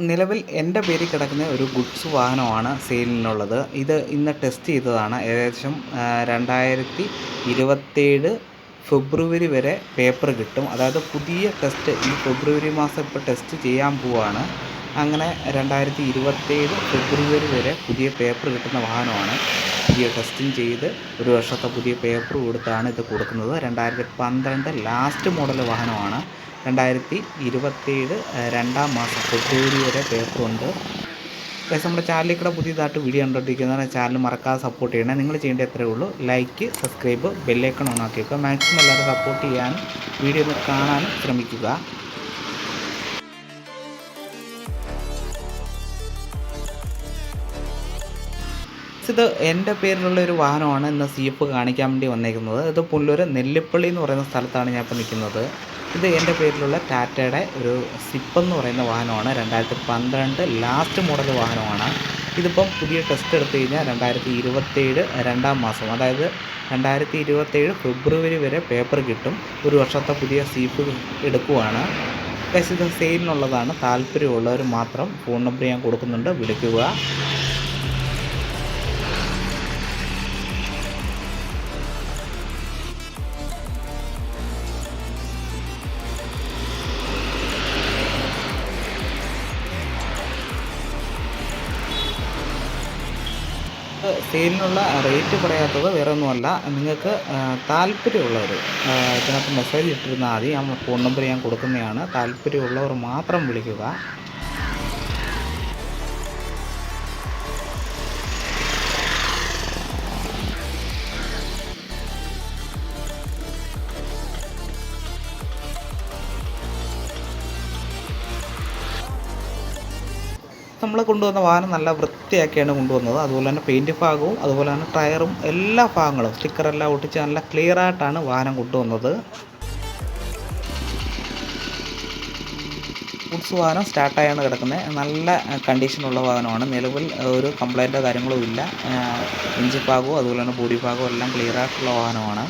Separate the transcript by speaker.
Speaker 1: നിലവിൽ എൻ്റെ പേരിൽ കിടക്കുന്ന ഒരു ഗുഡ്സ് വാഹനമാണ് സെയിലിനുള്ളത്. ഇത് ഇന്ന് ടെസ്റ്റ് ചെയ്തതാണ്. ഏകദേശം 2027 ഫെബ്രുവരി വരെ പേപ്പർ കിട്ടും. അതായത് പുതിയ ടെസ്റ്റ് ഈ ഫെബ്രുവരി മാസം ഇപ്പോൾ ടെസ്റ്റ് ചെയ്യാൻ പോവുകയാണ്. അങ്ങനെ 2027 ഫെബ്രുവരി വരെ പുതിയ പേപ്പർ കിട്ടുന്ന വാഹനമാണ്. പുതിയ ടെസ്റ്റിംഗ് ചെയ്ത് ഒരു വർഷത്തെ പുതിയ പേപ്പർ കൊടുത്താണ് ഇത് കൊടുക്കുന്നത്. 2012 ലാസ്റ്റ് മോഡൽ വാഹനമാണ്. 2027 രണ്ടാം മാസം ഫെബ്രുവരി വരെ പേപ്പറുണ്ട്. ഗൈസ്, നമ്മുടെ ചാനലിൽ കൂടെ പുതിയതായിട്ട് വീഡിയോ കണ്ടുകൊണ്ടിരിക്കുന്നതാണ്. ചാനൽ മറക്കാതെ സപ്പോർട്ട് ചെയ്യണേ. നിങ്ങൾ ചെയ്യേണ്ടത് എത്രയേ ഉള്ളൂ: ലൈക്ക്, സബ്സ്ക്രൈബ്, ബെല്ലൈക്കൺ ഓൺ ആക്കി വെക്കുക. മാക്സിമം എല്ലാവരും സപ്പോർട്ട് ചെയ്യാനും വീഡിയോ ഒന്ന് കാണാനും ശ്രമിക്കുക. ഇത് എൻ്റെ പേരിലുള്ള ഒരു വാഹനമാണ് ഇന്ന് CF കാണിക്കാൻ വേണ്ടി വന്നേക്കുന്നത്. ഇത് പുല്ലൂർ നെല്ലിപ്പള്ളി എന്ന് പറയുന്ന സ്ഥലത്താണ് ഞാൻ ഇപ്പോൾ നിൽക്കുന്നത്. ഇത് എൻ്റെ പേരിലുള്ള ടാറ്റയുടെ ഒരു സിപ്പ് എന്ന് പറയുന്ന വാഹനമാണ്. 2012 ലാസ്റ്റ് മോഡൽ വാഹനമാണ്. ഇതിപ്പം പുതിയ ടെസ്റ്റ് എടുത്തു കഴിഞ്ഞാൽ 2027 രണ്ടാം മാസം, അതായത് 2027 ഫെബ്രുവരി വരെ പേപ്പർ കിട്ടും. ഒരു വർഷത്തെ പുതിയ CF എടുക്കുവാണ്. ഇത് സെയിലിനുള്ളതാണ്. താല്പര്യമുള്ളവർ മാത്രം ഫോൺ നമ്പർ ഞാൻ കൊടുക്കുന്നുണ്ട്, വിളിക്കുക. സെയിലിനുള്ള റേറ്റ് പറയാത്തത് വേറെ ഒന്നുമല്ല. നിങ്ങൾക്ക് താല്പര്യമുള്ളവർ ഇതിനകത്ത് മെസ്സേജ് ഇട്ടിരുന്നാൽ മതി. ആ ഫോൺ നമ്പർ ഞാൻ കൊടുക്കുന്നതാണ്. താല്പര്യമുള്ളവർ മാത്രം വിളിക്കുക. നമ്മൾ കൊണ്ടുവന്ന വാഹനം നല്ല വൃത്തിയാക്കിയാണ് കൊണ്ടുവന്നത്. അതുപോലെ തന്നെ പെയിൻറ്റ് ഭാഗവും അതുപോലെ തന്നെ ടയറും എല്ലാ ഭാഗങ്ങളും സ്റ്റിക്കറെല്ലാം ഒട്ടിച്ച് നല്ല ക്ലിയർ ആയിട്ടാണ് വാഹനം കൊണ്ടുവന്നത്. ഗുഡ്സ് വാഹനം സ്റ്റാർട്ടായാണ് കിടക്കുന്നത്. നല്ല കണ്ടീഷനുള്ള വാഹനമാണ്. നിലവിൽ ഒരു കംപ്ലൈൻറ്റോ കാര്യങ്ങളോ ഇല്ല. എഞ്ചിൻ ഭാഗവും അതുപോലെ തന്നെ ബോഡി ഭാഗവും എല്ലാം ക്ലിയർ ആയിട്ടുള്ള വാഹനമാണ്.